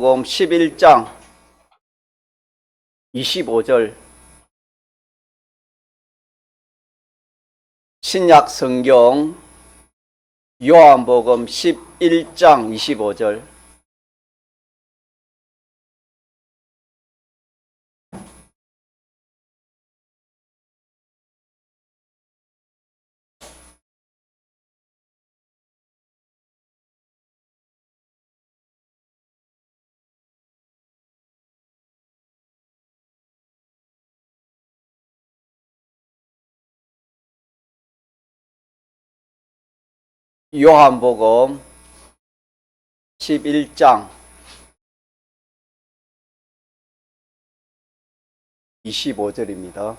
요한복음 11장 25절 신약 성경 요한복음 11장 25절 요한복음 11장 25절입니다.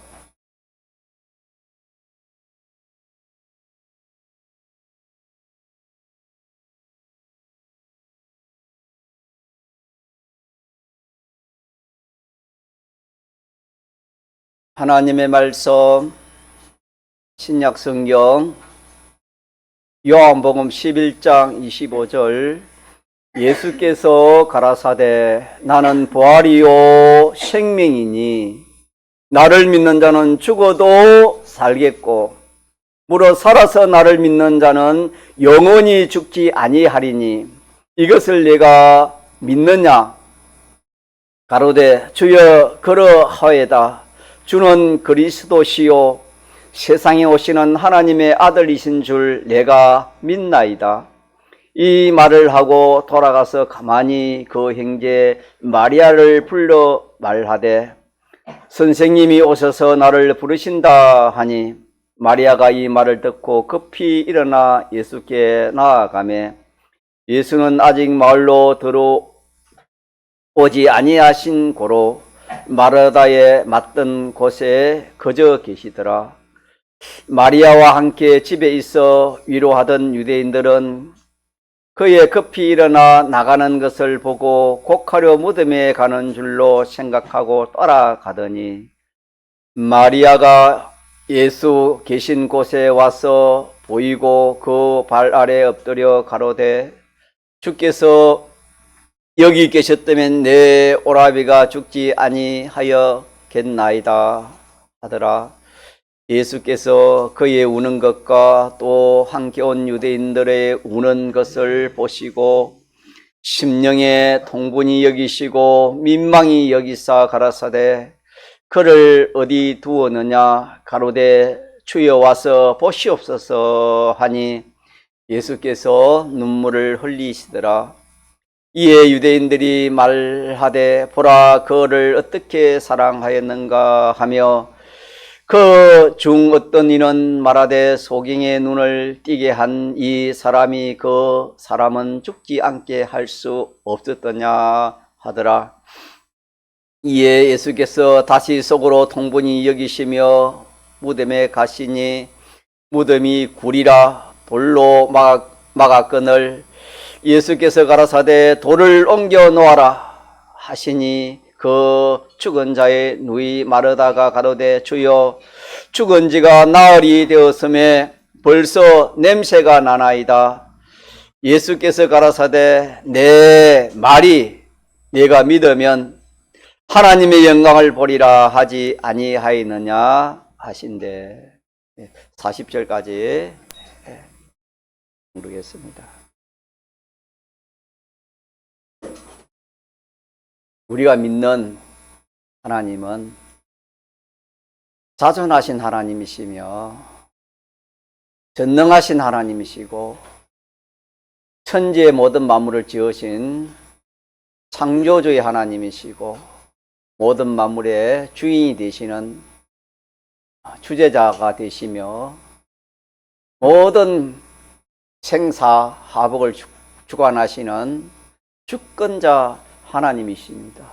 하나님의 말씀 신약 성경 요한복음 11장 25절 예수께서 가라사대 나는 부활이요 생명이니 나를 믿는 자는 죽어도 살겠고 무릇 살아서 나를 믿는 자는 영원히 죽지 아니하리니 이것을 내가 믿느냐 가로되 주여 그러하에다 주는 그리스도시요 세상에 오시는 하나님의 아들이신 줄 내가 믿나이다. 이 말을 하고 돌아가서 가만히 그 형제 마리아를 불러 말하되 선생님이 오셔서 나를 부르신다 하니 마리아가 이 말을 듣고 급히 일어나 예수께 나아가매 예수는 아직 마을로 들어오지 아니하신 고로 마르다에 맞던 곳에 거저 계시더라. 마리아와 함께 집에 있어 위로하던 유대인들은 그의 급히 일어나 나가는 것을 보고 곡하려 무덤에 가는 줄로 생각하고 따라가더니 마리아가 예수 계신 곳에 와서 보이고 그 발 아래 엎드려 가로되 주께서 여기 계셨다면 내 오라비가 죽지 아니하였겠나이다 하더라. 예수께서 그의 우는 것과 또 함께 온 유대인들의 우는 것을 보시고 심령에 통분히 여기시고 민망히 여기사 가라사대 그를 어디 두었느냐 가로되 주여 와서 보시옵소서 하니 예수께서 눈물을 흘리시더라. 이에 유대인들이 말하되 보라 그를 어떻게 사랑하였는가 하며 그 중 어떤 이는 말하되 소경의 눈을 띄게 한 이 사람이 그 사람은 죽지 않게 할 수 없었더냐 하더라. 이에 예수께서 다시 속으로 통분히 여기시며 무덤에 가시니 무덤이 굴이라 돌로 막았거늘 예수께서 가라사대 돌을 옮겨 놓아라 하시니 그 죽은 자의 누이 마르다가 가로되 주여 죽은 지가 나흘이 되었음에 벌써 냄새가 나나이다. 예수께서 가라사대 내 말이 네가 믿으면 하나님의 영광을 보리라 하지 아니하였느냐 하신대. 40절까지 모르겠습니다. 우리가 믿는 하나님은 자존하신 하나님이시며 전능하신 하나님이시고 천지의 모든 만물을 지으신 창조주의 하나님이시고 모든 만물의 주인이 되시는 주재자가 되시며 모든 생사화복을 주관하시는 주권자 하나님이십니다.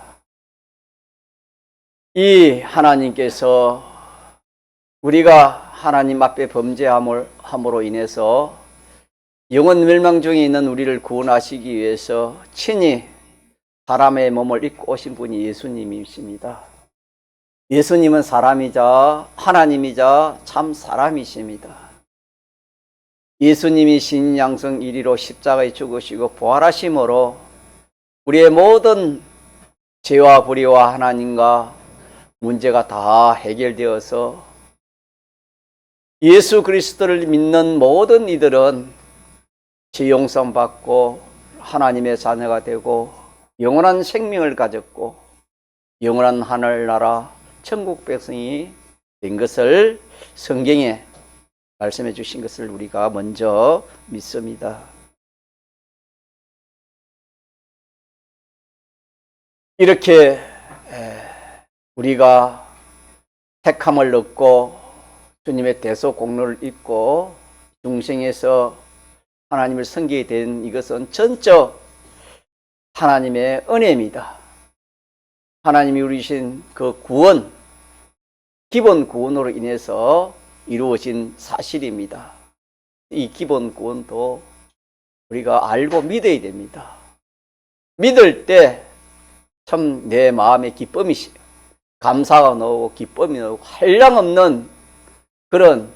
이 하나님께서 우리가 하나님 앞에 범죄함으로 인해서 영원 멸망 중에 있는 우리를 구원하시기 위해서 친히 사람의 몸을 입고 오신 분이 예수님이십니다. 예수님은 사람이자 하나님이자 참 사람이십니다. 예수님이 신양성 1위로 십자가에 죽으시고 부활하심으로 우리의 모든 죄와 불의와 하나님과 문제가 다 해결되어서 예수 그리스도를 믿는 모든 이들은 죄 용서 받고 하나님의 자녀가 되고 영원한 생명을 가졌고 영원한 하늘나라 천국 백성이 된 것을 성경에 말씀해 주신 것을 우리가 먼저 믿습니다. 이렇게 우리가 택함을 얻고 주님의 대속 공로를 입고 중생에서 하나님을 섬기게 된 이것은 전적 하나님의 은혜입니다. 하나님이 우리 주신 그 구원, 기본 구원으로 인해서 이루어진 사실입니다. 이 기본 구원도 우리가 알고 믿어야 됩니다. 믿을 때 참 내 마음에 기쁨이, 감사가 나오고 기쁨이 나오고 한량없는 그런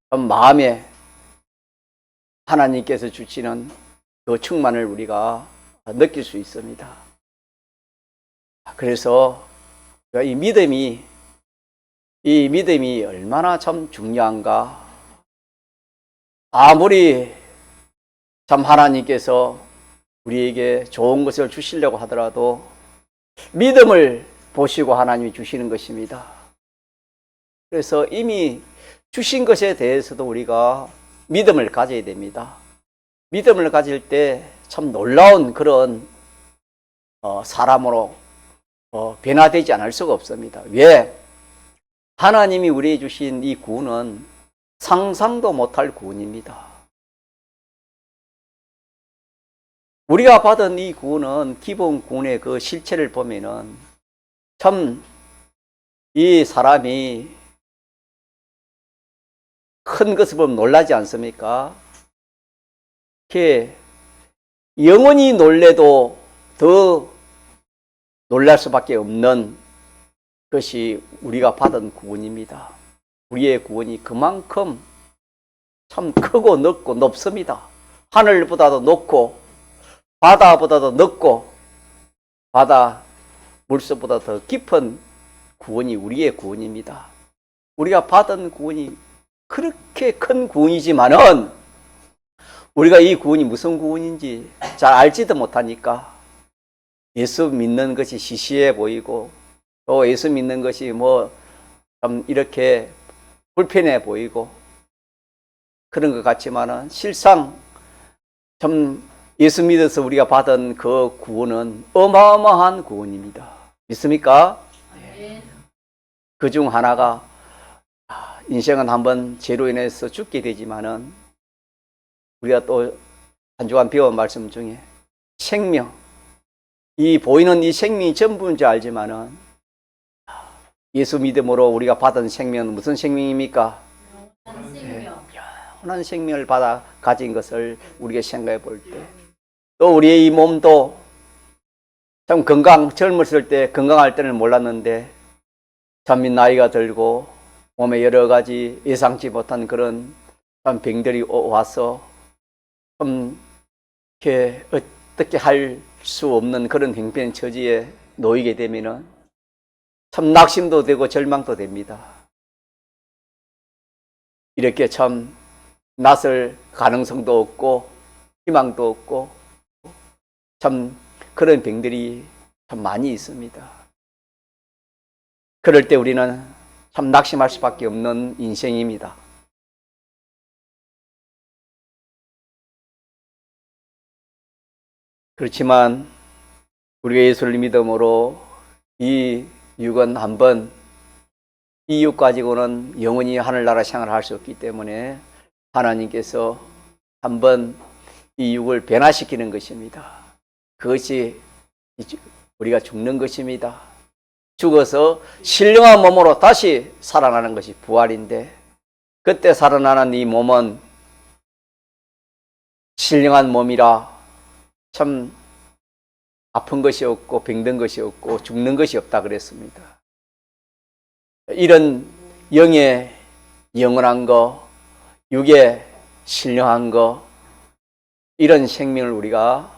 마음에 하나님께서 주시는 그 충만을 우리가 느낄 수 있습니다. 그래서 이 믿음이 얼마나 참 중요한가. 아무리 참 하나님께서 우리에게 좋은 것을 주시려고 하더라도 믿음을 보시고 하나님이 주시는 것입니다. 그래서 이미 주신 것에 대해서도 우리가 믿음을 가져야 됩니다. 믿음을 가질 때 참 놀라운 그런 사람으로 변화되지 않을 수가 없습니다. 왜? 하나님이 우리에게 주신 이 구원은 상상도 못할 구원입니다. 우리가 받은 이 구원은 기본 구원의 그 실체를 보면은 참 이 사람이 큰 것을 보면 놀라지 않습니까? 이렇게 영원히 놀래도 더 놀랄 수밖에 없는 것이 우리가 받은 구원입니다. 우리의 구원이 그만큼 참 크고 넓고 높습니다. 하늘보다도 높고 바다보다도 넓고 바다 물속보다 더 깊은 구원이 우리의 구원입니다. 우리가 받은 구원이 그렇게 큰 구원이지만은 우리가 이 구원이 무슨 구원인지 잘 알지도 못하니까 예수 믿는 것이 시시해 보이고 또 예수 믿는 것이 뭐 참 이렇게 불편해 보이고 그런 것 같지만은 실상 참 예수 믿어서 우리가 받은 그 구원은 어마어마한 구원입니다. 믿습니까? 네. 그 중 하나가 인생은 한번 죄로 인해서 죽게 되지만은 우리가 또 한 주간 배운 말씀 중에 생명, 이 보이는 이 생명이 전부인 줄 알지만은 예수 믿음으로 우리가 받은 생명은 무슨 생명입니까? 영원한 생명을 받아 가진 것을 우리가 생각해 볼 때 또 우리의 이 몸도 참 젊었을 때 건강할 때는 몰랐는데 참 나이가 들고 몸에 여러 가지 예상치 못한 그런 참 병들이 와서 좀 이렇게 어떻게 할 수 없는 그런 형편처지에 놓이게 되면은 참 낙심도 되고 절망도 됩니다. 이렇게 참 낯설 가능성도 없고 희망도 없고 참 그런 병들이 참 많이 있습니다. 그럴 때 우리는 참 낙심할 수밖에 없는 인생입니다. 그렇지만 우리가 예수를 믿음으로 이 육은 한번 이 육 가지고는 영원히 하늘나라 생활을 할 수 없기 때문에 하나님께서 한번 이 육을 변화시키는 것입니다. 그것이 우리가 죽는 것입니다. 죽어서 신령한 몸으로 다시 살아나는 것이 부활인데 그때 살아나는 이 몸은 신령한 몸이라 참 아픈 것이 없고 병든 것이 없고 죽는 것이 없다 그랬습니다. 이런 영의 영원한 거, 육의 신령한 거, 이런 생명을 우리가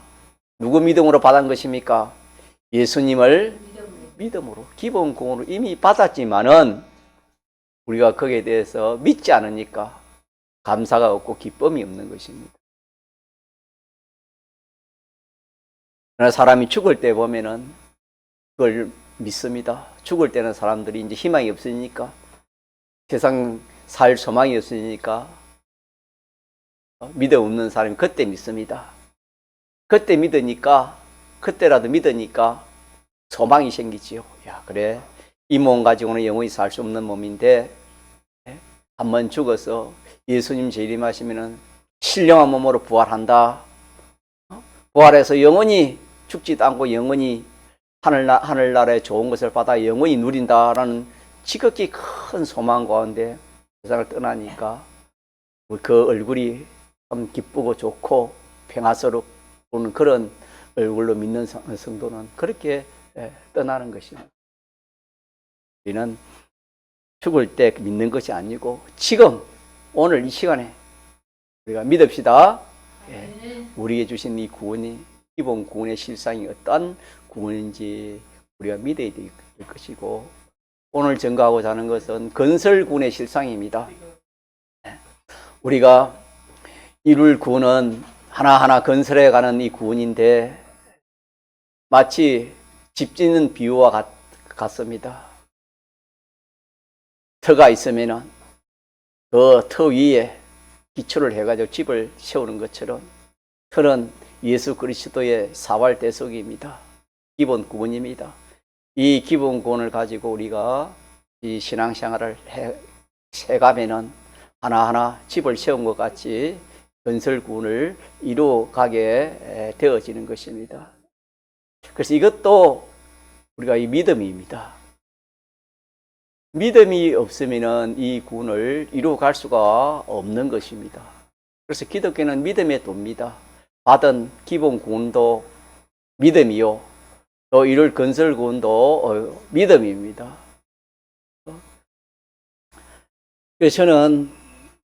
누구 믿음으로 받은 것입니까? 예수님을 믿음으로, 기본 구원으로 이미 받았지만은 우리가 거기에 대해서 믿지 않으니까 감사가 없고 기쁨이 없는 것입니다. 그러나 사람이 죽을 때 보면은 그걸 믿습니다. 죽을 때는 사람들이 이제 희망이 없으니까, 세상 살 소망이 없으니까 믿음 없는 사람이 그때 믿습니다. 그때 믿으니까, 그때라도 믿으니까 소망이 생기지요. 야, 그래, 이 몸 가지고는 영원히 살 수 없는 몸인데 한번 죽어서 예수님 재림하시면은 신령한 몸으로 부활한다. 부활해서 영원히 죽지도 않고 영원히 하늘나라의 좋은 것을 받아 영원히 누린다라는 지극히 큰 소망 가운데 세상을 떠나니까 그 얼굴이 참 기쁘고 좋고 평화스럽고 그런 얼굴로 믿는 성도는 그렇게 떠나는 것입니다. 우리는 죽을 때 믿는 것이 아니고 지금 오늘 이 시간에 우리가 믿읍시다. 우리에게 주신 이 구원이 기본 구원의 실상이 어떤 구원인지 우리가 믿어야 될 것이고, 오늘 증거하고자 하는 것은 건설 구원의 실상입니다. 우리가 이룰 구원은 하나하나 건설해 가는 이 구원인데 마치 집 짓는 비유와 같습니다. 터가 있으면은 그 터 위에 기초를 해가지고 집을 세우는 것처럼 터는 예수 그리스도의 사활대속입니다. 기본 구원입니다. 이 기본 구원을 가지고 우리가 이 신앙생활을 해가면은 하나하나 집을 세운 것 같이 건설 구원을 이루어가게 되어지는 것입니다. 그래서 이것도 우리가 이 믿음입니다. 믿음이 없으면은 이 구원을 이루어갈 수가 없는 것입니다. 그래서 기독교는 믿음의 도입니다. 받은 기본 구원도 믿음이요, 또 이룰 건설 구원도 믿음입니다. 그래서 저는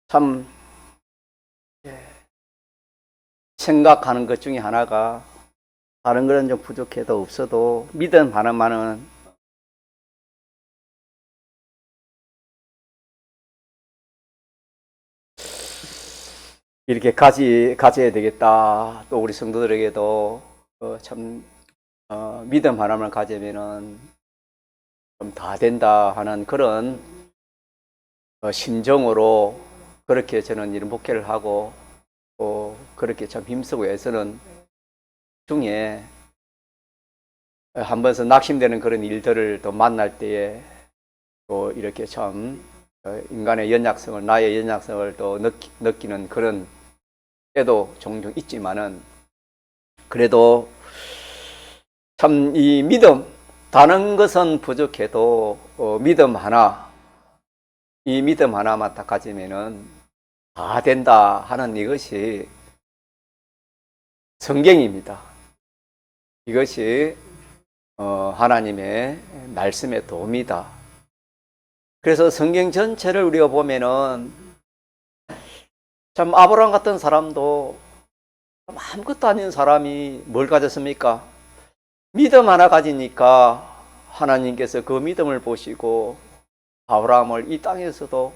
참 생각하는 것 중에 하나가, 다른 거는 좀 부족해도 없어도 믿음 하나만은 이렇게 가져야 되겠다. 또 우리 성도들에게도 참 믿음 하나만 가지면은 좀 다 된다 하는 그런 심정으로 그렇게 저는 이런 목회를 하고 그렇게 참 힘쓰고 애쓰는 중에, 한 번서 낙심되는 그런 일들을 또 만날 때에 또 이렇게 참 인간의 연약성을, 나의 연약성을 또 느끼는 그런 때도 종종 있지만은, 그래도 참 이 믿음, 다른 것은 부족해도 믿음 하나, 이 믿음 하나만 딱 가지면은 다 된다 하는 이것이 성경입니다. 이것이 하나님의 말씀의 도움이다. 그래서 성경 전체를 우리가 보면은 참 아브라함 같은 사람도 아무것도 아닌 사람이 뭘 가졌습니까? 믿음 하나 가지니까 하나님께서 그 믿음을 보시고 아브라함을 이 땅에서도,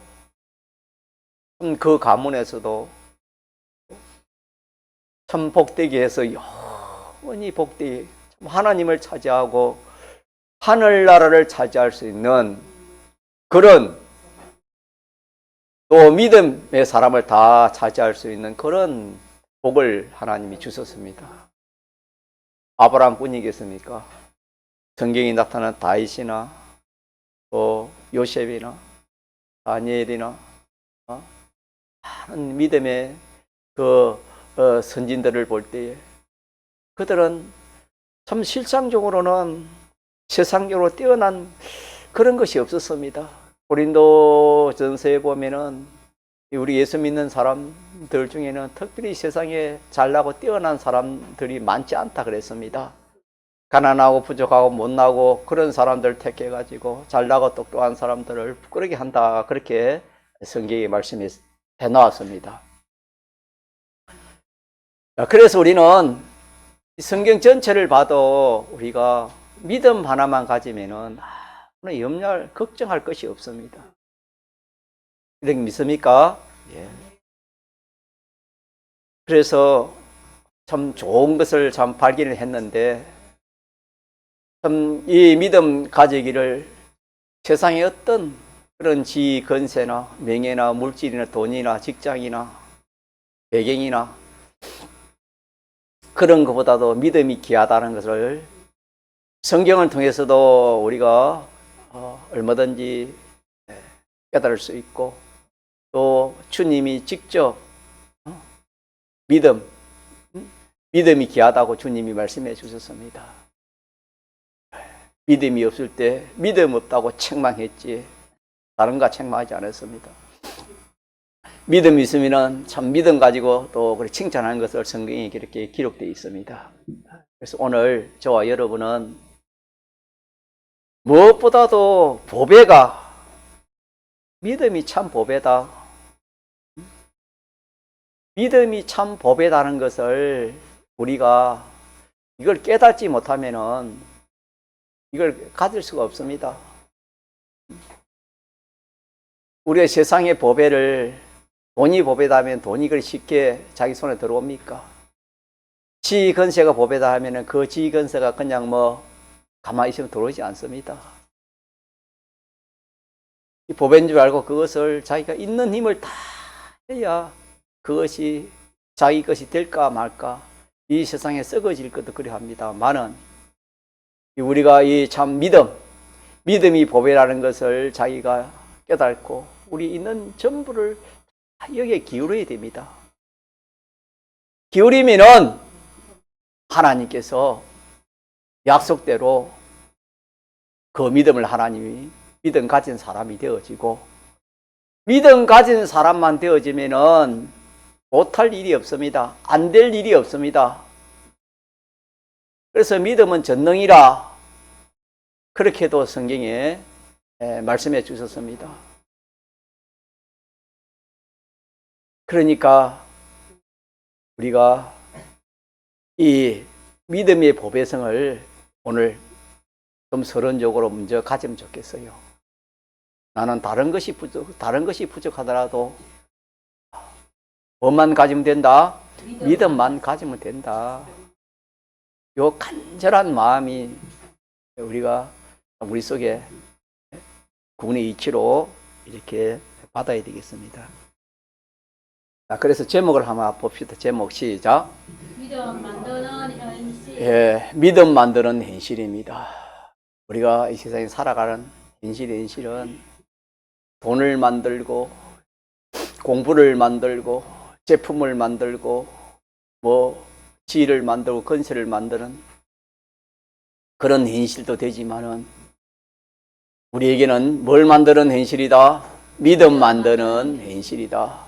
그 가문에서도 참 복되게 해서 영원히 복되게 하나님을 차지하고 하늘나라를 차지할 수 있는 그런, 또 믿음의 사람을 다 차지할 수 있는 그런 복을 하나님이 주셨습니다. 아브라함 뿐이겠습니까? 성경이 나타난 다윗이나 또 요셉이나 다니엘이나 많은 믿음의 그 선진들을 볼 때에 그들은 참 실상적으로는 세상적으로 뛰어난 그런 것이 없었습니다. 고린도 전서에 보면은 우리 예수 믿는 사람들 중에는 특별히 세상에 잘나고 뛰어난 사람들이 많지 않다 그랬습니다. 가난하고 부족하고 못나고 그런 사람들 택해가지고 잘나고 똑똑한 사람들을 부끄러게 한다, 그렇게 성경의 말씀에 해놓았습니다. 그래서 우리는 성경 전체를 봐도 우리가 믿음 하나만 가지면은 염려할, 걱정할 것이 없습니다. 이렇게 믿습니까? 예. 그래서 참 좋은 것을 참 발견을 했는데, 참 이 믿음 가지기를 세상의 어떤 그런 지위, 건세나 명예나 물질이나 돈이나 직장이나 배경이나 그런 것보다도 믿음이 귀하다는 것을 성경을 통해서도 우리가 얼마든지 깨달을 수 있고, 또 주님이 직접 믿음이 귀하다고 주님이 말씀해 주셨습니다. 믿음이 없을 때 믿음 없다고 책망했지 다른 거 책망하지 않았습니다. 믿음이 있으면 참 믿음 가지고 또 그렇게 칭찬하는 것을 성경에 이렇게 기록되어 있습니다. 그래서 오늘 저와 여러분은 무엇보다도 보배가, 믿음이 참 보배다, 믿음이 참 보배다는 것을 우리가 이걸 깨닫지 못하면은 이걸 가질 수가 없습니다. 우리의 세상의 보배를, 돈이 보배다 면 돈이 그리 쉽게 자기 손에 들어옵니까? 지위 건세가 보배다 하면은 그 지위 건세가 그냥 가만히 있으면 들어오지 않습니다. 이 보배인 줄 알고 그것을 자기가 있는 힘을 다 해야 그것이 자기 것이 될까 말까, 이 세상에 썩어질 것도 그려 합니다만은, 우리가 이 참 믿음이 보배라는 것을 자기가 깨닫고 우리 있는 전부를 여기에 기울여야 됩니다. 기울이면은 하나님께서 약속대로 그 믿음을 하나님이 믿음 가진 사람이 되어지고, 믿음 가진 사람만 되어지면은 못할 일이 없습니다. 안 될 일이 없습니다. 그래서 믿음은 전능이라 그렇게도 성경에 말씀해 주셨습니다. 그러니까 우리가 이 믿음의 보배성을 오늘 좀 서론적으로 먼저 가지면 좋겠어요. 나는 다른 것이 부족하더라도 뭐만 가지면 된다? 믿음만 가지면 된다. 요 간절한 마음이 우리가 우리 속에 구분의 이치로 이렇게 받아야 되겠습니다. 자, 그래서 제목을 한번 봅시다. 제목 시작. 믿음 만드는 현실. 예, 믿음 만드는 현실입니다. 우리가 이 세상에 살아가는 현실은 돈을 만들고, 공부를 만들고, 제품을 만들고, 지위를 만들고, 건설을 만드는 그런 현실도 되지만은, 우리에게는 뭘 만드는 현실이다? 믿음 만드는 현실이다.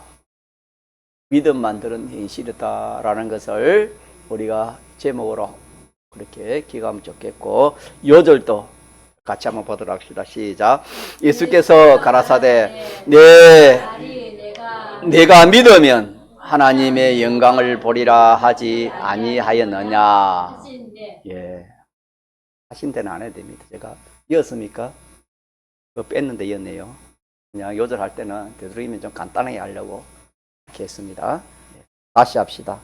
믿음 만드는 현실이다라는 것을 우리가 제목으로 그렇게 기억하면 좋겠고, 요절도 같이 한번 보도록 합시다. 시작. 예수께서 가라사대 내가 믿으면 하나님의 영광을 보리라 하지 아니하였느냐. 예, 하신 데는 안 해야 됩니다. 제가 이었습니까? 그거 뺐는데 이었네요. 그냥 요절할 때는 되도록이면 좀 간단하게 하려고 이렇게 했습니다. 다시 합시다.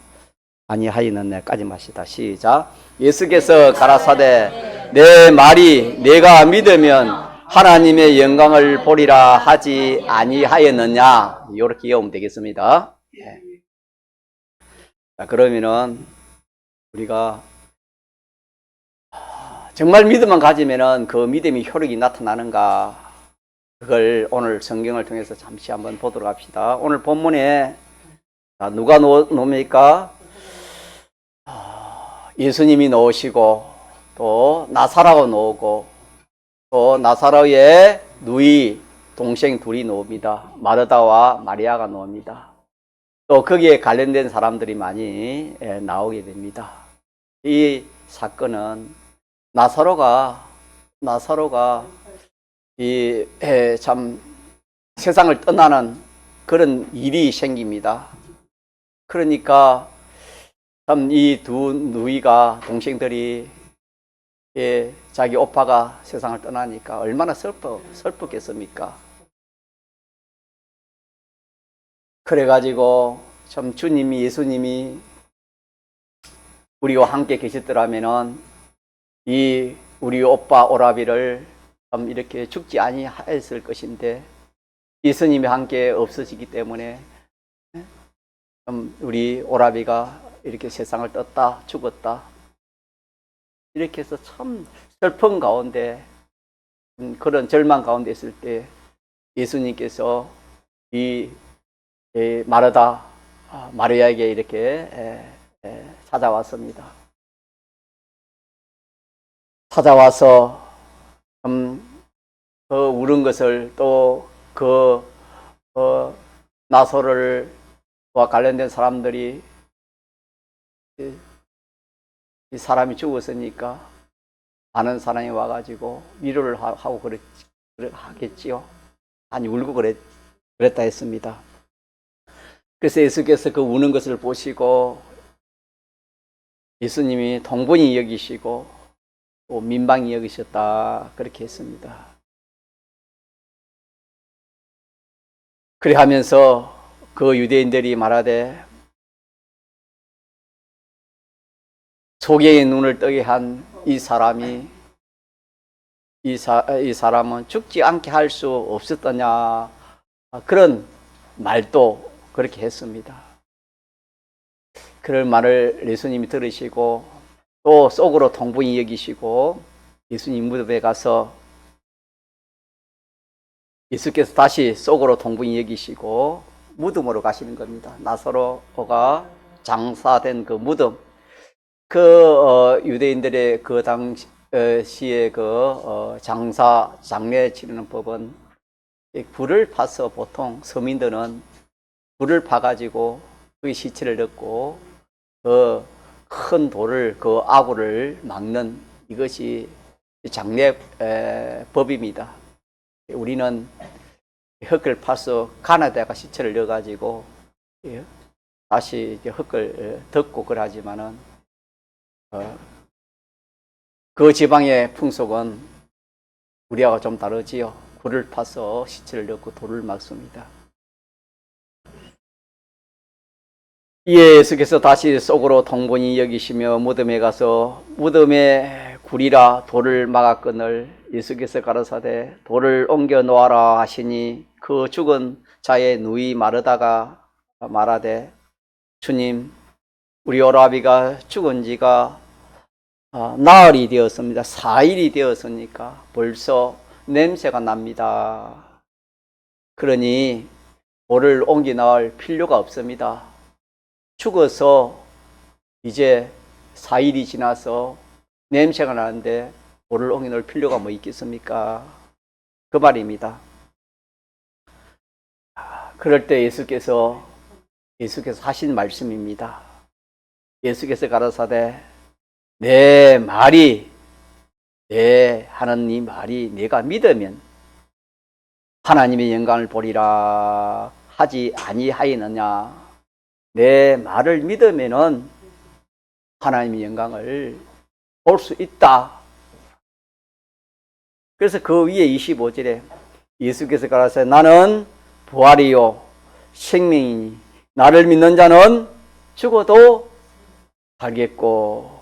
아니하였느냐까지 마시다. 시작. 예수께서 가라사대 내 말이 내가 믿으면 하나님의 영광을 보리라 하지 아니하였느냐. 이렇게 이어오면 되겠습니다. 예. 자, 그러면은 우리가 정말 믿음만 가지면은 그 믿음의 효력이 나타나는가, 그걸 오늘 성경을 통해서 잠시 한번 보도록 합시다. 오늘 본문에 누가 나옵니까? 예수님이 나오시고, 또 나사로가 나오고, 또 나사로의 누이 동생 둘이 나옵니다. 마르다와 마리아가 나옵니다. 또 거기에 관련된 사람들이 많이 나오게 됩니다. 이 사건은 나사로가 참 세상을 떠나는 그런 일이 생깁니다. 그러니까 참 이 두 누이가 동생들이 자기 오빠가 세상을 떠나니까 얼마나 슬펐겠습니까? 그래가지고 참 예수님이 우리와 함께 계셨더라면은 이 우리 오빠 오라비를 참 이렇게 죽지 아니하였을 것인데 예수님이 함께 없어지기 때문에 참 우리 오라비가 이렇게 세상을 떴다 죽었다 이렇게 해서 참 슬픈 가운데 그런 절망 가운데 있을 때 예수님께서 이 마리아에게 이렇게 찾아왔습니다. 찾아와서 그 울은 것을 또 나사로와 관련된 사람들이 이 사람이 죽었으니까 많은 사람이 와가지고 위로를 하고 하겠지요. 아니 울고 그랬다 했습니다. 그래서 예수께서 그 우는 것을 보시고 예수님이 동분히 여기시고 또 민방히 여기셨다 그렇게 했습니다. 그래 하면서 그 유대인들이 말하되 소경의 눈을 뜨게 한 이 사람이 이 사람은 죽지 않게 할 수 없었더냐 그런 말도 그렇게 했습니다. 그런 말을 예수님이 들으시고 또 속으로 동분히 여기시고 예수님 무덤에 가서 예수께서 다시 속으로 동분히 여기시고 무덤으로 가시는 겁니다. 나사로가 장사된 그 무덤 유대인들의 그 당시에 장례 치르는 법은 불을 파서 보통 서민들은 불을 파가지고 그 시체를 넣고 그 큰 돌을 그 아구를 막는 이것이 장례 법입니다. 우리는 흙을 파서 가나다가 시체를 넣어가지고 다시 흙을 덮고 그러지만은 그 지방의 풍속은 우리하고 좀 다르지요. 굴을 파서 시체를 넣고 돌을 막습니다. 이에 예수께서 다시 속으로 동분히 여기시며 무덤에 가서 무덤에 굴이라 돌을 막았거늘 예수께서 가라사대 돌을 옮겨 놓아라 하시니 그 죽은 자의 누이 마르다가 말하되 주님 우리 오라비가 죽은 지가 나흘이 되었습니다. 4일이 되었으니까 벌써 냄새가 납니다. 그러니 돌을 옮겨 나올 필요가 없습니다. 죽어서 이제 4일이 지나서 냄새가 나는데 돌을 옮겨 놓을 필요가 뭐 있겠습니까? 그 말입니다. 그럴 때 예수께서 하신 말씀입니다. 예수께서 가라사대 내 말이 하는 이 말이 내가 믿으면 하나님의 영광을 보리라 하지 아니하였느냐. 내 말을 믿으면은 하나님의 영광을 볼 수 있다. 그래서 그 위에 25절에 예수께서 가라사대 나는 부활이요 생명이니 나를 믿는 자는 죽어도 살겠고.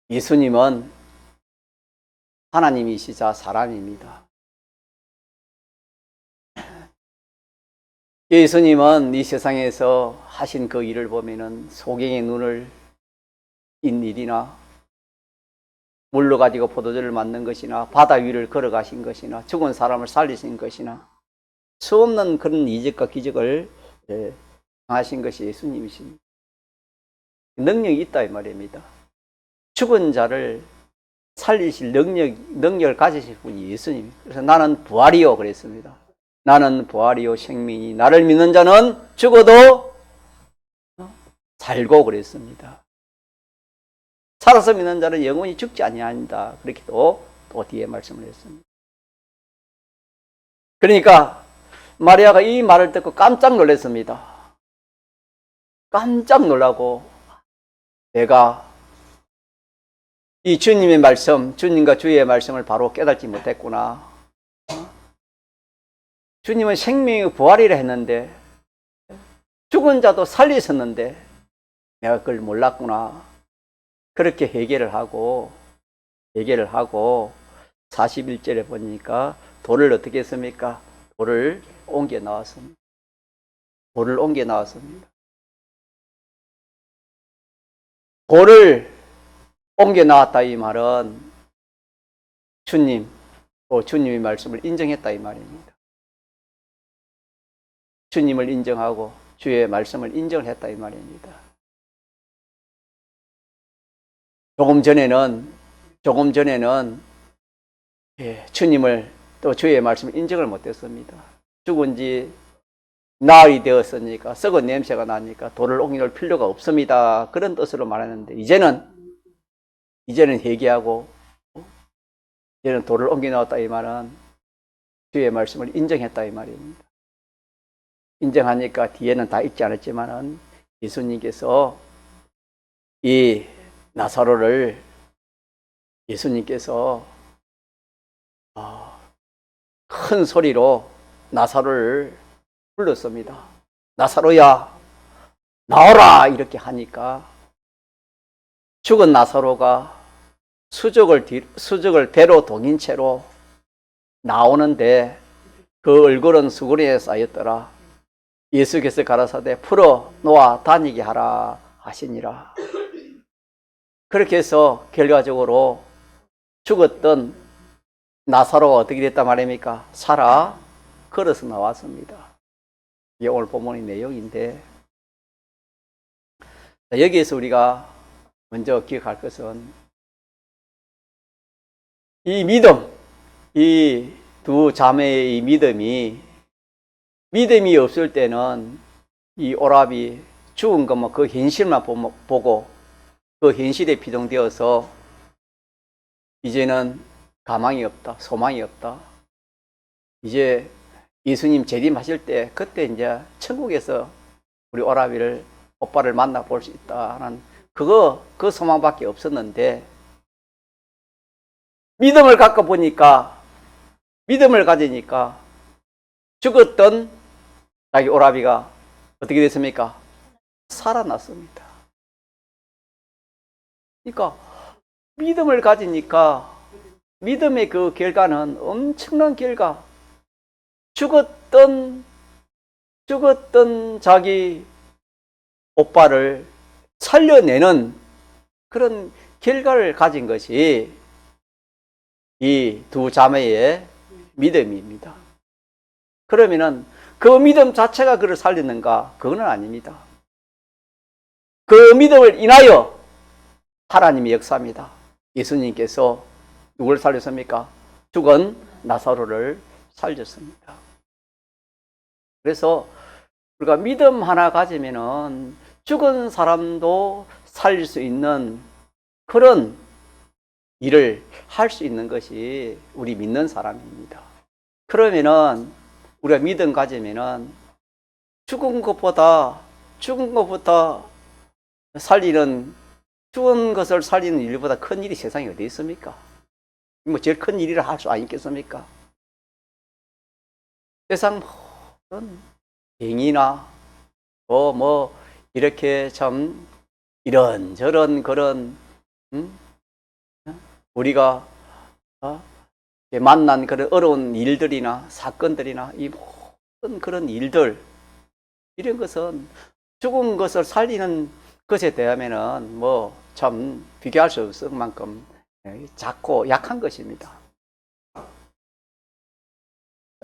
예수님은 하나님이시자 사람입니다. 예수님은 이 세상에서 하신 그 일을 보면은 소경의 눈을 인 일이나 물로 가지고 포도주를 만든 것이나 바다 위를 걸어가신 것이나 죽은 사람을 살리신 것이나 수없는 그런 이적과 기적을 하신 것이 예수님이십니다. 능력이 있다 이 말입니다. 죽은 자를 살리실 능력을 가지실 분이 예수님. 그래서 나는 부활이요 그랬습니다. 나는 부활이요 생명이 나를 믿는 자는 죽어도 살고 그랬습니다. 살아서 믿는 자는 영원히 죽지 아니한다. 그렇게 또 뒤에 말씀을 했습니다. 그러니까 마리아가 이 말을 듣고 깜짝 놀랐습니다. 깜짝 놀라고 내가 이 주님의 말씀, 주님과 주의 말씀을 바로 깨닫지 못했구나. 주님은 생명의 부활이라 했는데 죽은 자도 살리셨는데 내가 그걸 몰랐구나. 그렇게 회개를 하고 41절에 보니까 돌을 어떻게 했습니까? 돌을 옮겨 나왔습니다. 돌을 옮겨 나왔습니다. 돌을 옮겨 나왔다 이 말은 주님, 또 주님의 말씀을 인정했다 이 말입니다. 주님을 인정하고 주의 말씀을 인정했다 이 말입니다. 조금 전에는 주님을 또 주의 말씀을 인정을 못했습니다. 죽은 지 나흘이 되었으니까 썩은 냄새가 나니까 돌을 옮겨놓을 필요가 없습니다. 그런 뜻으로 말하는데 이제는 회개하고 이제는 돌을 옮겨놓았다 이 말은 주의 말씀을 인정했다 이 말입니다. 인정하니까 뒤에는 다 읽지 않았지만은 예수님께서 이 나사로를 예수님께서 큰 소리로 나사로를 불렀습니다. 나사로야 나오라 이렇게 하니까 죽은 나사로가 수족을 배로 동인 채로 나오는데 그 얼굴은 수구리에 쌓였더라. 예수께서 가라사대 풀어 놓아 다니게 하라 하시니라. 그렇게 해서 결과적으로 죽었던 나사로가 어떻게 됐단 말입니까? 살아 걸어서 나왔습니다. 이게 오늘 본문의 내용인데 여기에서 우리가 먼저 기억할 것은 이 믿음, 이 두 자매의 이 믿음이 없을 때는 이 오라비 죽은 것만 그 현실만 보고 그 현실에 비동되어서 이제는 가망이 없다, 소망이 없다. 이제 예수님 재림하실 때 그때 이제 천국에서 우리 오라비를 오빠를 만나볼 수 있다 하는 그 소망밖에 없었는데 믿음을 가지니까 죽었던 자기 오라비가 어떻게 됐습니까? 살아났습니다. 그러니까 믿음을 가지니까 믿음의 그 결과는 엄청난 결과. 죽었던 자기 오빠를 살려내는 그런 결과를 가진 것이 이 두 자매의 믿음입니다. 그러면은 그 믿음 자체가 그를 살리는가? 그건 아닙니다. 그 믿음을 인하여 하나님의 역사입니다. 예수님께서 누굴 살렸습니까? 죽은 나사로를 살렸습니다. 그래서 우리가 믿음 하나 가지면은 죽은 사람도 살릴 수 있는 그런 일을 할 수 있는 것이 우리 믿는 사람입니다. 그러면은 우리가 믿음 가지면은 죽은 것보다 죽은 것을 살리는 일보다 큰 일이 세상에 어디 있습니까? 뭐 제일 큰 일이라 할 수 아니겠습니까? 세상 모든 병이나 뭐 이렇게 참 이런저런 그런 우리가 만난 그런 어려운 일들이나 사건들이나 이 모든 그런 일들 이런 것은 죽은 것을 살리는 것에 대하면은 뭐 참 비교할 수 없을 만큼 작고 약한 것입니다.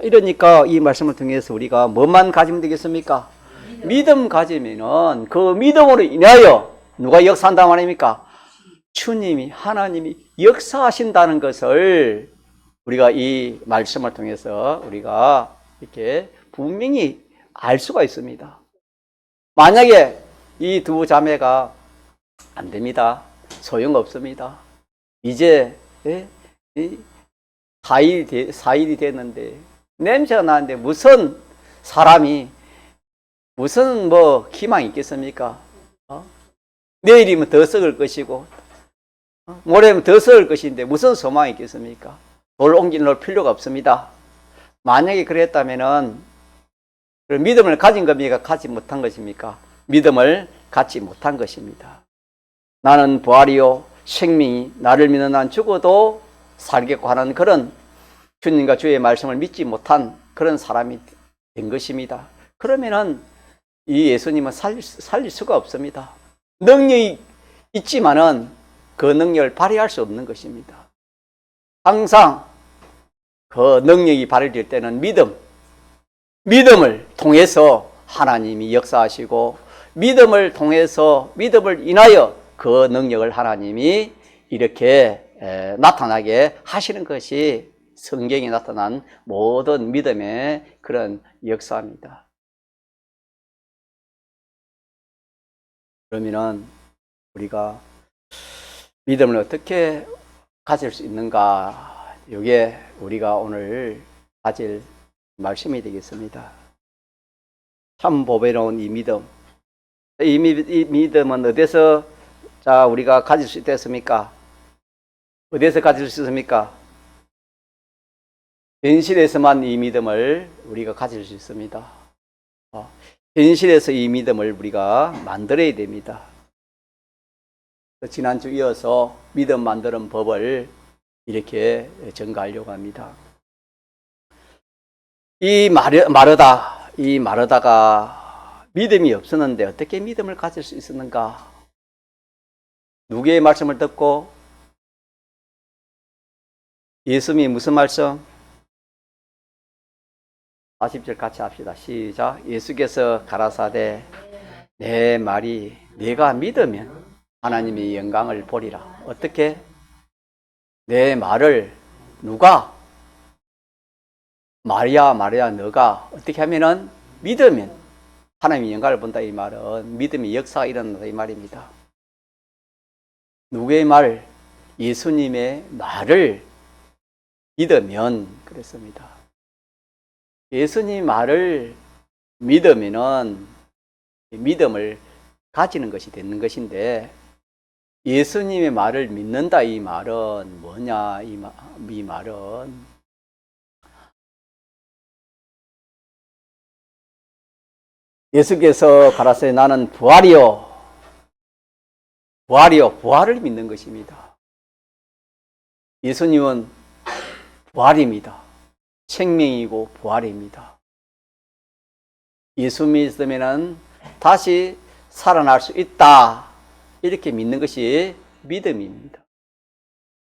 이러니까 이 말씀을 통해서 우리가 뭐만 가지면 되겠습니까? 믿음 가지면은 그 믿음으로 인하여 누가 역사한단 말입니까? 주님이 하나님이 역사하신다는 것을 우리가 이 말씀을 통해서 우리가 이렇게 분명히 알 수가 있습니다. 만약에 이 두 자매가 안 됩니다. 소용없습니다. 이제 4일이 됐는데 냄새가 나는데 무슨 사람이 무슨 뭐 희망이 있겠습니까? 내일이면 더 썩을 것이고 모레면 더 썩을 것인데 무슨 소망이 있겠습니까? 돌 옮겨 놓을 필요가 없습니다. 만약에 그랬다면은 믿음을 가진 겁니까? 가지 못한 것입니까? 믿음을 갖지 못한 것입니다. 나는 부활이요 생명이 나를 믿는 한 죽어도 살겠고 하는 그런 주님과 주의 말씀을 믿지 못한 그런 사람이 된 것입니다. 그러면은 이 예수님은 살릴 수가 없습니다. 능력이 있지만은 그 능력을 발휘할 수 없는 것입니다. 항상 그 능력이 발휘될 때는 믿음을 통해서 하나님이 역사하시고 믿음을 통해서 믿음을 인하여 그 능력을 하나님이 이렇게 나타나게 하시는 것이 성경에 나타난 모든 믿음의 그런 역사입니다. 그러면은 우리가 믿음을 어떻게 가질 수 있는가? 이게 우리가 오늘 가질 말씀이 되겠습니다. 참 보배로운 이 믿음. 이 믿음은 어디서 우리가 가질 수 있겠습니까? 어디서 가질 수 있습니까? 현실에서만 이 믿음을 우리가 가질 수 있습니다. 현실에서 이 믿음을 우리가 만들어야 됩니다. 지난주 이어서 믿음 만드는 법을 이렇게 전가하려고 합니다. 이 마르다가 믿음이 없었는데 어떻게 믿음을 가질 수 있었는가? 누구의 말씀을 듣고 예수님이 무슨 말씀? 40절 같이 합시다. 시작. 예수께서 가라사대 내 말이 네가 믿으면 하나님의 영광을 보리라. 어떻게? 내 말을 누가? 마리아 너가 어떻게 하면은 믿으면 하나님의 영광을 본다. 이 말은 믿음의 역사가 일어난다 이 말입니다. 누구의 말? 예수님의 말을 믿으면 그랬습니다. 예수님 말을 믿으면은 믿음을 가지는 것이 되는 것인데 예수님의 말을 믿는다 이 말은 뭐냐? 이 말은 예수께서 가라사대 나는 부활을 믿는 것입니다. 예수님은 부활입니다. 생명이고 부활입니다. 예수 믿으면 다시 살아날 수 있다. 이렇게 믿는 것이 믿음입니다.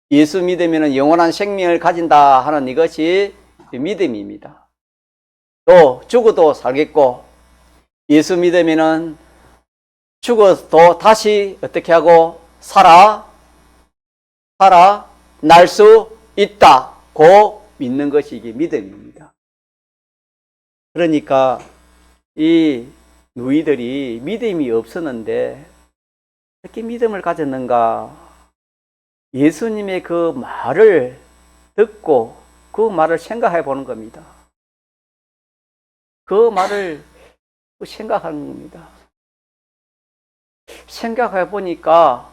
예수 믿으면 영원한 생명을 가진다 하는 이것이 믿음입니다. 또 죽어도 살겠고 예수 믿으면 죽어도 다시 어떻게 하고 살아날 수 있다고 믿는 것이 이게 믿음입니다. 그러니까 이 누이들이 믿음이 없었는데 어떻게 믿음을 가졌는가? 예수님의 그 말을 듣고 그 말을 생각해 보는 겁니다. 그 말을 생각하는 겁니다. 생각해 보니까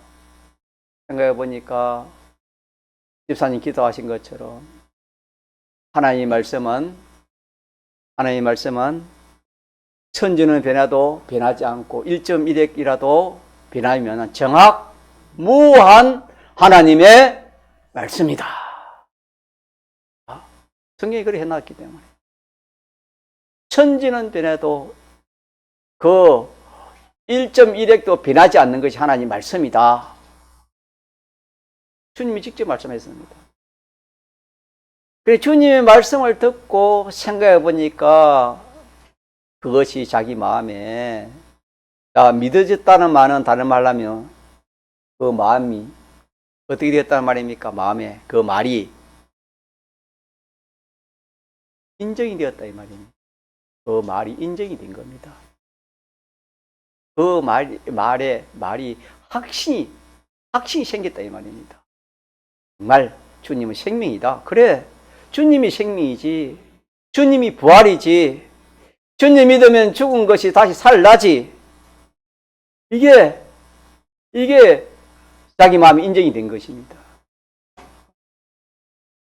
집사님 기도하신 것처럼 하나님의 말씀은 천지는 변해도 변하지 않고 1.1핵이라도 변하면 정확무한 하나님의 말씀이다. 성경이 그렇게 해놨기 때문에 천지는 변해도 그 1.1핵도 변하지 않는 것이 하나님 말씀이다. 주님이 직접 말씀했습니다. 주님의 말씀을 듣고 생각해 보니까 그것이 자기 마음에 믿어졌다는 말은 다른 말로 하면 그 마음이 어떻게 되었다는 말입니까? 마음에 그 말이 인정이 되었다 이 말입니다. 그 말이 인정이 된 겁니다. 그 말이 확신이 생겼다 이 말입니다. 정말 주님은 생명이다. 그래, 주님이 생명이지, 주님이 부활이지, 주님 믿으면 죽은 것이 다시 살나지. 이게 자기 마음에 인정이 된 것입니다.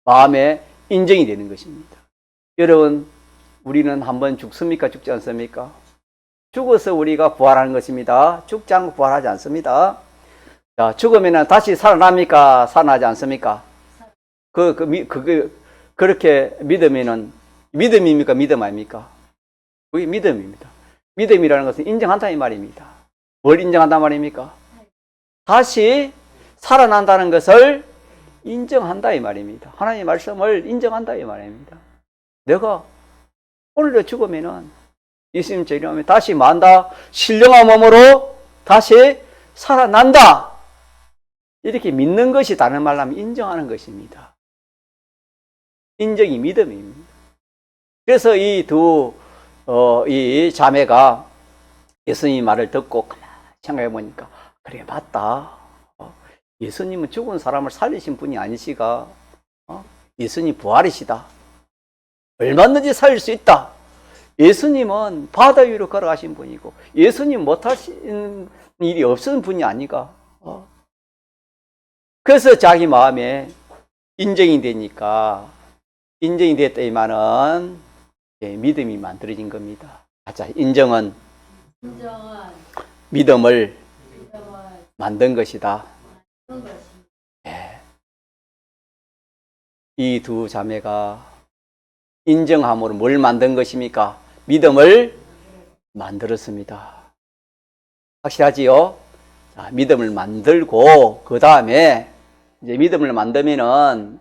마음에 인정이 되는 것입니다. 여러분, 우리는 한번 죽습니까? 죽지 않습니까? 죽어서 우리가 부활하는 것입니다. 죽지 않고 부활하지 않습니다. 자, 죽으면 다시 살아납니까? 살아나지 않습니까? 그렇게 믿으면은, 믿음입니까? 믿음 아닙니까? 그게 믿음입니다. 믿음이라는 것은 인정한다 이 말입니다. 뭘 인정한단 말입니까? 다시 살아난다는 것을 인정한다 이 말입니다. 하나님의 말씀을 인정한다 이 말입니다. 내가 오늘도 죽으면은 예수님 재림하면 다시 만다 신령한 몸으로 다시 살아난다. 이렇게 믿는 것이 다른 말로 하면 인정하는 것입니다. 인정이 믿음입니다. 그래서 이 자매가 예수님 말을 듣고 생각해 보니까 그래 맞다. 예수님은 죽은 사람을 살리신 분이 아니시가 예수님 부활이시다. 얼마든지 살릴 수 있다. 예수님은 바다 위로 걸어가신 분이고 예수님 못하신 일이 없은 분이 아니가. 그래서 자기 마음에 인정이 되니까 인정이 됐다 이 말은 믿음이 만들어진 겁니다. 자, 인정은 믿음을 만든 것이다. 이 두 자매가 인정함으로 뭘 만든 것입니까? 믿음을 만들었습니다. 확실하지요? 자, 믿음을 만들고 그 다음에 이제 믿음을 만들면은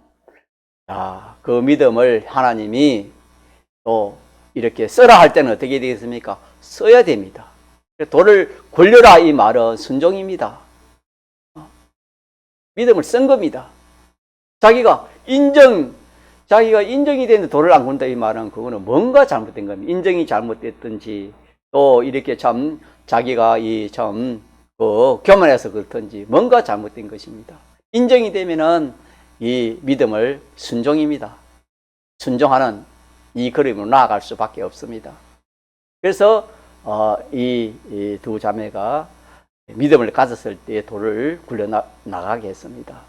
그 믿음을 하나님이 또 이렇게 써라 할 때는 어떻게 되겠습니까? 써야 됩니다. 돌을 굴려라 이 말은 순종입니다. 믿음을 쓴 겁니다. 자기가 인정이 되는데 돌을 안 굴린다 이 말은 그거는 뭔가 잘못된 겁니다. 인정이 잘못됐든지 또 이렇게 참 자기가 교만해서 그렇든지 뭔가 잘못된 것입니다. 인정이 되면은 이 믿음을 순종입니다. 순종하는 이 그림으로 나아갈 수밖에 없습니다. 그래서 이 두 자매가 믿음을 가졌을 때 돌을 굴려 나가게 했습니다.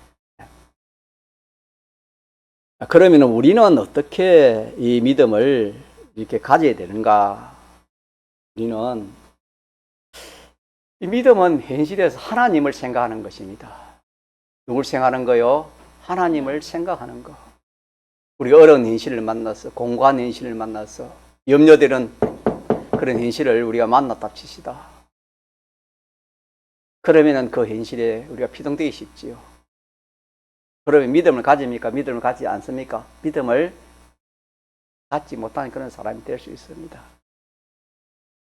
그러면 우리는 어떻게 이 믿음을 이렇게 가져야 되는가? 우리는 이 믿음은 현실에서 하나님을 생각하는 것입니다. 누굴 생각하는 거요? 하나님을 생각하는 거. 우리가 어려운 현실을 만나서 공고한 현실을 만나서 염려되는 그런 현실을 우리가 만났다 칩시다. 그러면은 그 현실에 우리가 피동되기 쉽지요. 그러면 믿음을 가집니까? 믿음을 가지지 않습니까? 믿음을 갖지 못하는 그런 사람이 될 수 있습니다.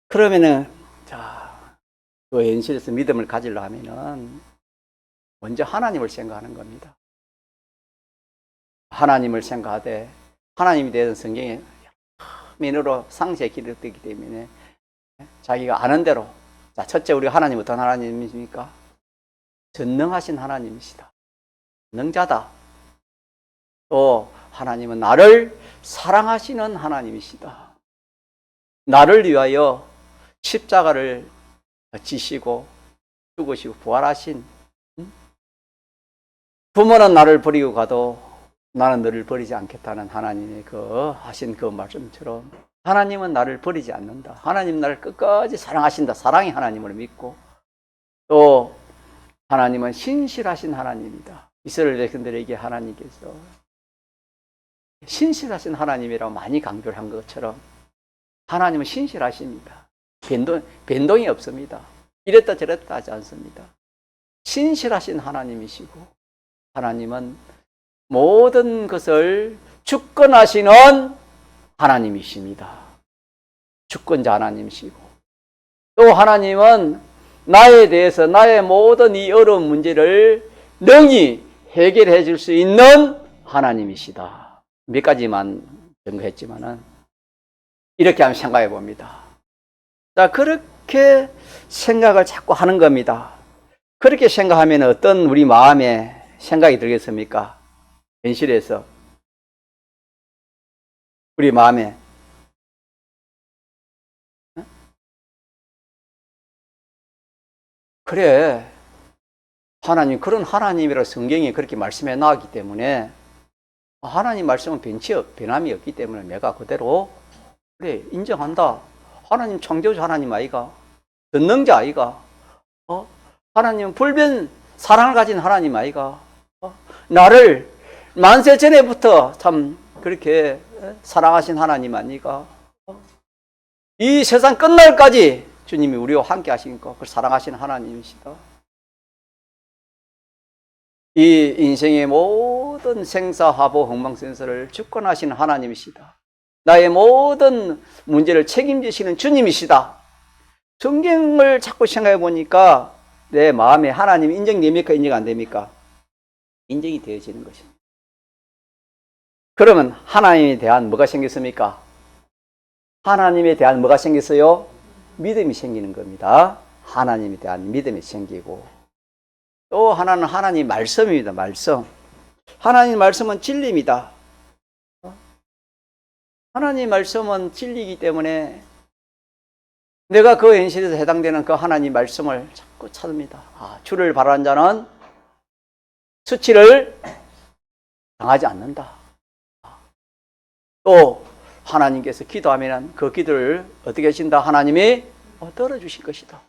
그러면은 그 현실에서 믿음을 가지려 하면은 먼저 하나님을 생각하는 겁니다. 하나님을 생각하되 하나님에 대해서 성경에 면으로 상세히 기록되기 때문에 자기가 아는 대로 첫째 우리 하나님 어떤 하나님이십니까? 전능하신 하나님이시다. 능자다. 또 하나님은 나를 사랑하시는 하나님이시다. 나를 위하여 십자가를 지시고 죽으시고 부활하신 부모는 나를 버리고 가도 나는 너를 버리지 않겠다는 하나님의 하신 그 말씀처럼 하나님은 나를 버리지 않는다. 하나님 나를 끝까지 사랑하신다. 사랑의 하나님을 믿고 또 하나님은 신실하신 하나님이다. 이스라엘 백성들에게 하나님께서 신실하신 하나님이라고 많이 강조를 한 것처럼 하나님은 신실하십니다. 변동이 없습니다. 이랬다 저랬다 하지 않습니다. 신실하신 하나님이시고 하나님은 모든 것을 주권하시는 하나님이십니다. 주권자 하나님이시고 또 하나님은 나에 대해서 나의 모든 이 어려운 문제를 능히 해결해 줄 수 있는 하나님이시다. 몇 가지만 정리했지만은 이렇게 한번 생각해 봅니다. 자, 그렇게 생각을 자꾸 하는 겁니다. 그렇게 생각하면 어떤 우리 마음에 생각이 들겠습니까? 현실에서 우리 마음에 그래, 하나님, 그런 하나님이라 성경이 그렇게 말씀해 나왔기 때문에 하나님 말씀은 변함이 없기 때문에 내가 그대로 그래 인정한다. 하나님 창조주 하나님 아이가, 전능자 아이가, 하나님 불변 사랑을 가진 하나님 아이가, 나를 만세 전에부터 참 그렇게 사랑하신 하나님 아니가, 이 세상 끝날까지 주님이 우리와 함께 하시니까 그 사랑하신 하나님이시다. 이 인생의 모든 생사하보 흥망생사를 주권하신 하나님이시다. 나의 모든 문제를 책임지시는 주님이시다. 성경을 자꾸 생각해 보니까 내 마음에 하나님이 인정됩니까? 인정 안 됩니까? 인정이 되어지는 것입니다. 그러면 하나님에 대한 뭐가 생겼습니까? 하나님에 대한 뭐가 생겼어요? 믿음이 생기는 겁니다. 하나님에 대한 믿음이 생기고, 또 하나는 하나님 말씀입니다. 말씀. 하나님 말씀은 진리입니다. 하나님 말씀은 진리이기 때문에 내가 그 현실에서 해당되는 그 하나님 말씀을 자꾸 찾습니다. 주를 바라는 자는 수치를 당하지 않는다. 또 하나님께서 기도하면 그 기도를 어떻게 하신다? 하나님이 들어주실 것이다.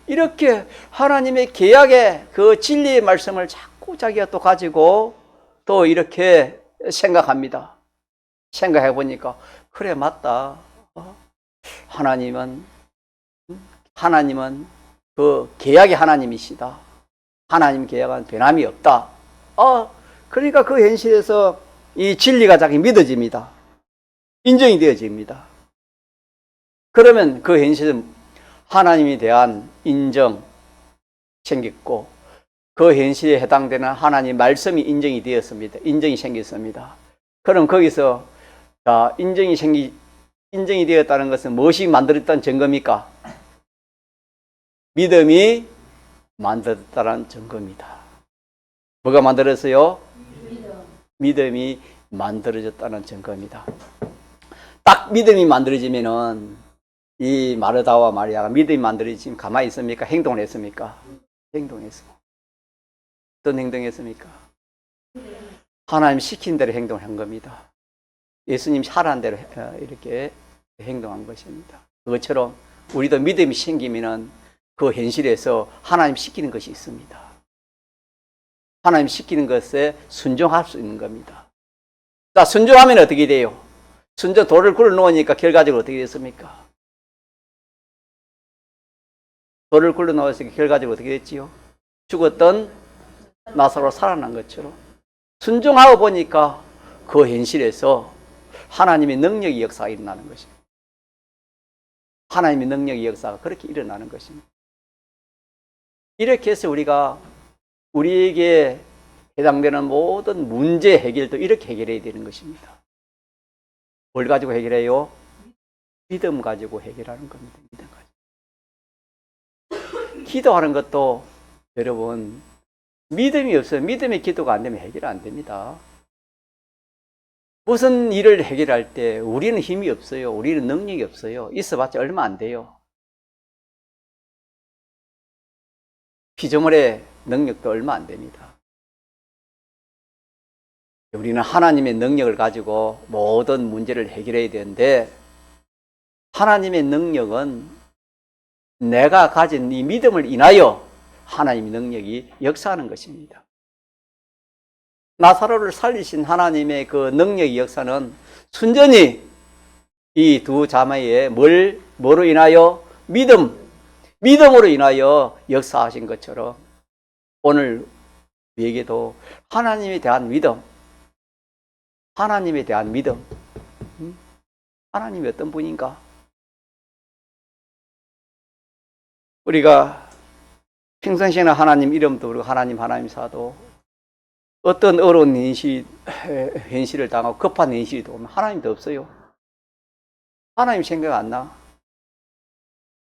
이렇게 하나님의 계약의 그 진리의 말씀을 자꾸 자기가 또 가지고 또 이렇게 생각합니다. 생각해 보니까 그래 맞다. 하나님은 그 계약의 하나님이시다. 하나님 계약은 변함이 없다. 그러니까 그 현실에서 이 진리가 자기 믿어집니다. 인정이 되어집니다. 그러면 그 현실은 하나님에 대한 인정 생겼고, 그 현실에 해당되는 하나님 말씀이 인정이 되었습니다. 인정이 생겼습니다. 그럼 거기서 인정이 되었다는 것은 무엇이 만들었다는 증거입니까? 믿음이 만들었다는 증거입니다. 뭐가 만들었어요? 믿음이 만들어졌다는 증거입니다. 딱 믿음이 만들어지면은 이 마르다와 마리아가 믿음이 만들어지면 가만히 있습니까? 행동을 했습니까? 행동했습니다. 어떤 행동했습니까? 하나님 시킨 대로 행동한 겁니다. 예수님 하라는 대로 이렇게 행동한 것입니다. 그것처럼 우리도 믿음이 생기면은 그 현실에서 하나님 시키는 것이 있습니다. 하나님 시키는 것에 순종할 수 있는 겁니다. 자, 순종하면 어떻게 돼요? 순종 돌을 굴러 놓으니까 결과적으로 어떻게 됐습니까? 돌을 굴러 놓았으니까 결과적으로 어떻게 됐지요? 죽었던 나사로가 살아난 것처럼 순종하고 보니까 그 현실에서 하나님의 능력의 역사가 일어나는 것입니다. 하나님의 능력의 역사가 그렇게 일어나는 것입니다. 이렇게 해서 우리에게 해당되는 모든 문제 해결도 이렇게 해결해야 되는 것입니다. 뭘 가지고 해결해요? 믿음 가지고 해결하는 겁니다. 믿음 가지고. 기도하는 것도 여러분 믿음이 없어요. 믿음의 기도가 안 되면 해결 안 됩니다. 무슨 일을 해결할 때 우리는 힘이 없어요. 우리는 능력이 없어요. 있어봤자 얼마 안 돼요. 피조물의 능력도 얼마 안 됩니다. 우리는 하나님의 능력을 가지고 모든 문제를 해결해야 되는데, 하나님의 능력은 내가 가진 이 믿음을 인하여 하나님의 능력이 역사하는 것입니다. 나사로를 살리신 하나님의 그 능력의 역사는 순전히 이 두 자매의 뭐로 인하여? 믿음으로 인하여 역사하신 것처럼 오늘 우리에게도 하나님에 대한 믿음, 하나님이 어떤 분인가? 우리가 평상시에는 하나님 이름도 부르고 하나님 사도, 어떤 어려운 현실을 당하고 급한 현실이 오면 하나님도 없어요. 하나님 생각 안 나?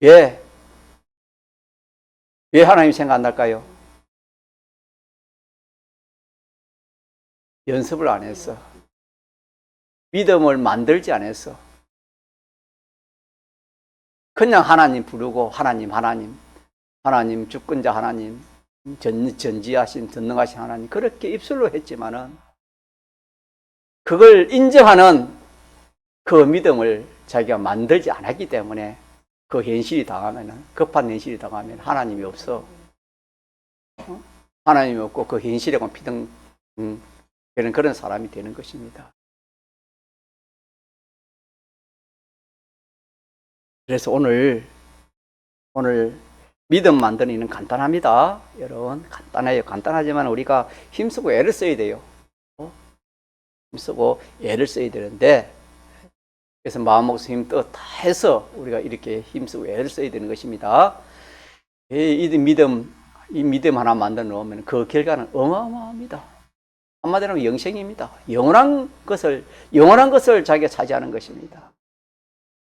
왜 하나님 생각 안 날까요? 연습을 안 했어. 믿음을 만들지 않았어. 그냥 하나님 부르고 하나님 하나님, 주권자 하나님, 전지하신, 전능하신 하나님, 그렇게 입술로 했지만은, 그걸 인정하는 그 믿음을 자기가 만들지 않았기 때문에, 그 현실이 당하면은, 급한 현실이 당하면 하나님이 없어. 하나님이 없고 그 현실에만 피등 되는 그런 사람이 되는 것입니다. 그래서 오늘 믿음 만드는 일은 간단합니다. 여러분, 간단해요. 간단하지만 우리가 힘쓰고 애를 써야 돼요. 힘쓰고 애를 써야 되는데, 그래서 마음, 목숨, 힘, 뜻 다 해서 우리가 이렇게 힘쓰고 애를 써야 되는 것입니다. 이 믿음 하나 만들어 놓으면 그 결과는 어마어마합니다. 한마디로 하면 영생입니다. 영원한 것을 자기가 차지하는 것입니다.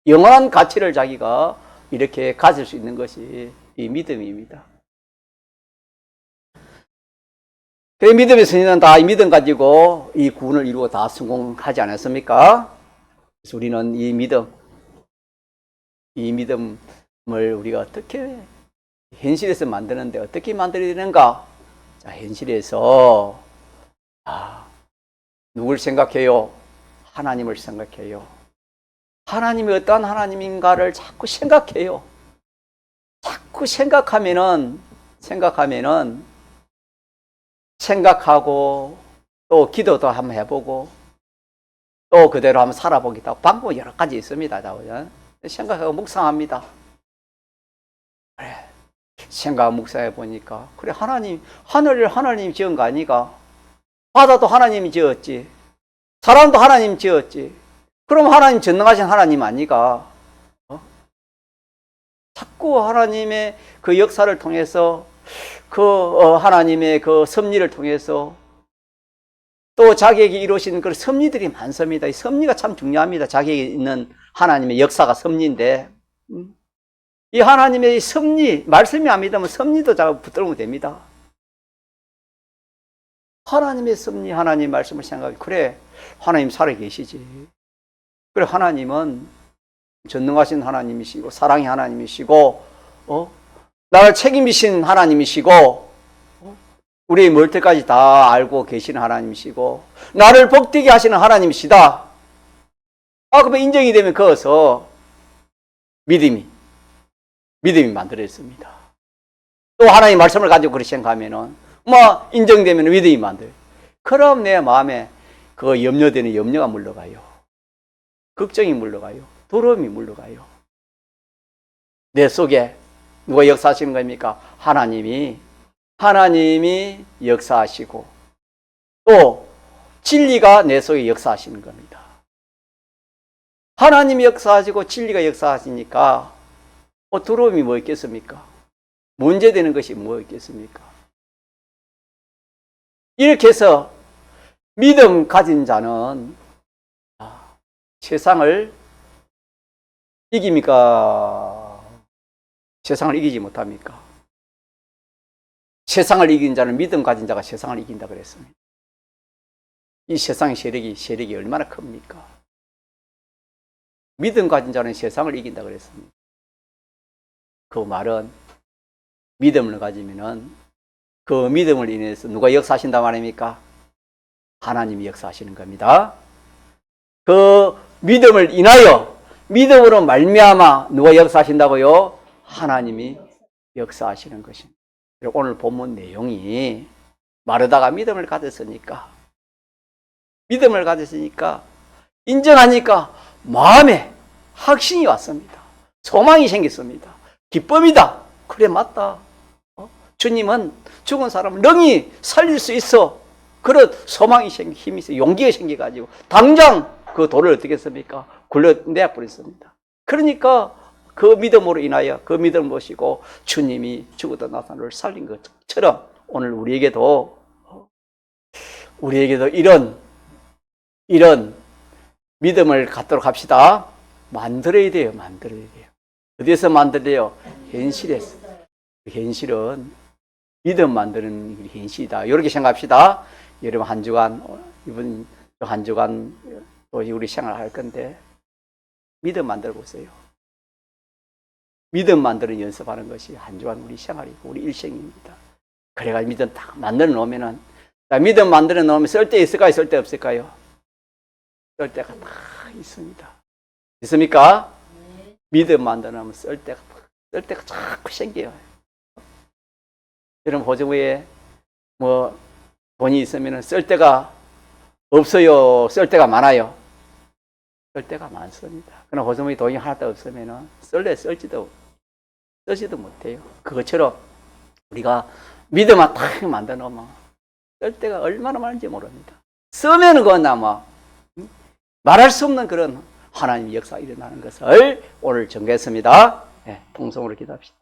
영원한 가치를 자기가 이렇게 가질 수 있는 것이 이 믿음입니다. 그 믿음의 선인은 다 이 믿음 가지고 이 구원을 이루고 다 성공하지 않았습니까? 그래서 우리는 이 믿음을 우리가 어떻게 현실에서 만드는데 어떻게 만들어야 되는가? 자, 현실에서 누굴 생각해요? 하나님을 생각해요. 하나님이 어떠한 하나님인가를 자꾸 생각해요. 자꾸 생각하고 또 기도도 한번 해보고 또 그대로 한번 살아보기도 하고 방법이 여러 가지 있습니다. 생각하고 묵상합니다. 그래, 생각하고 묵상해 보니까 그래, 하늘을 하나님이 지은 거 아니가? 바다도 하나님이 지었지. 사람도 하나님이 지었지. 그럼 하나님 전능하신 하나님 아니가? 자꾸 하나님의 그 역사를 통해서 하나님의 그 섭리를 통해서 또 자기에게 이루신 그 섭리들이 많습니다. 이 섭리가 참 중요합니다. 자기에게 있는 하나님의 역사가 섭리인데, 이 하나님의 섭리, 말씀이 안 믿으면 섭리도 자꾸 붙들면 됩니다. 하나님의 섭리, 하나님 말씀을 생각해. 그래, 하나님 살아계시지. 그래, 하나님은 전능하신 하나님이시고 사랑의 하나님이시고 나를 책임지신 하나님이시고 우리의 멀때까지 다 알고 계시는 하나님이시고 나를 복되게 하시는 하나님이시다. 그러면 인정이 되면 거기서 믿음이 만들어졌습니다. 또 하나님 말씀을 가지고 그렇게 생각하면은 인정되면 믿음이 만들어요. 그럼 내 마음에 그 염려되는 염려가 물러가요. 걱정이 물러가요. 두려움이 물러가요. 내 속에 누가 역사하시는 겁니까? 하나님이 역사하시고 또 진리가 내 속에 역사하시는 겁니다. 하나님이 역사하시고 진리가 역사하시니까 두려움이 뭐 있겠습니까? 문제되는 것이 뭐 있겠습니까? 이렇게 해서 믿음 가진 자는 세상을 이깁니까? 세상을 이기지 못합니까? 세상을 이긴 자는 믿음 가진 자가 세상을 이긴다 그랬습니다. 이 세상의 세력이 얼마나 큽니까? 믿음 가진 자는 세상을 이긴다 그랬습니다. 그 말은 믿음을 가지면은 그 믿음을 인해서 누가 역사하신단 말입니까? 하나님이 역사하시는 겁니다. 그 믿음을 인하여 믿음으로 말미암아 누가 역사하신다고요? 하나님이 역사하시는 것입니다. 오늘 본문 내용이 마르다가 믿음을 가졌으니까 인정하니까 마음에 확신이 왔습니다. 소망이 생겼습니다. 기쁨이다. 그래, 맞다. 주님은 죽은 사람을 능히 살릴 수 있어. 그런 소망이 힘이 있어. 용기가 생겨가지고 당장 그 돌을 어떻게 했습니까? 굴려내어 버렸습니다. 그러니까 그 믿음으로 인하여 그 믿음을 보시고 주님이 죽었던 나사로를 살린 것처럼 오늘 우리에게도 이런 믿음을 갖도록 합시다. 만들어야 돼요. 어디에서 만들어요? 현실에서. 현실은 믿음 만드는 현실이다. 이렇게 생각합시다. 여러분 한 주간 또 우리 생활할 건데 믿음 만들어 보세요. 믿음 만드는 연습하는 것이 한 주간 우리 생활이고 우리 일생입니다. 그래가 믿음 딱 만들어 놓으면은, 믿음 만들어 놓으면 쓸 데 있을까요? 쓸 데 없을까요? 쓸 데가 다 있습니다. 있습니까? 믿음 만들어 놓으면 쓸 데가 자꾸 생겨요. 여러분, 호주머니에 뭐 돈이 있으면 쓸 데가 없어요? 쓸 데가 많아요? 쓸 데가 많습니다. 그러나 호주머니 돈이 하나도 없으면 쓰지도 못해요. 그것처럼 우리가 믿음만 딱 만들어 놓으면 쓸 데가 얼마나 많은지 모릅니다. 쓰면 그건 아마 말할 수 없는 그런 하나님의 역사가 일어나는 것을 오늘 정했습니다. 통성으로 기도합시다.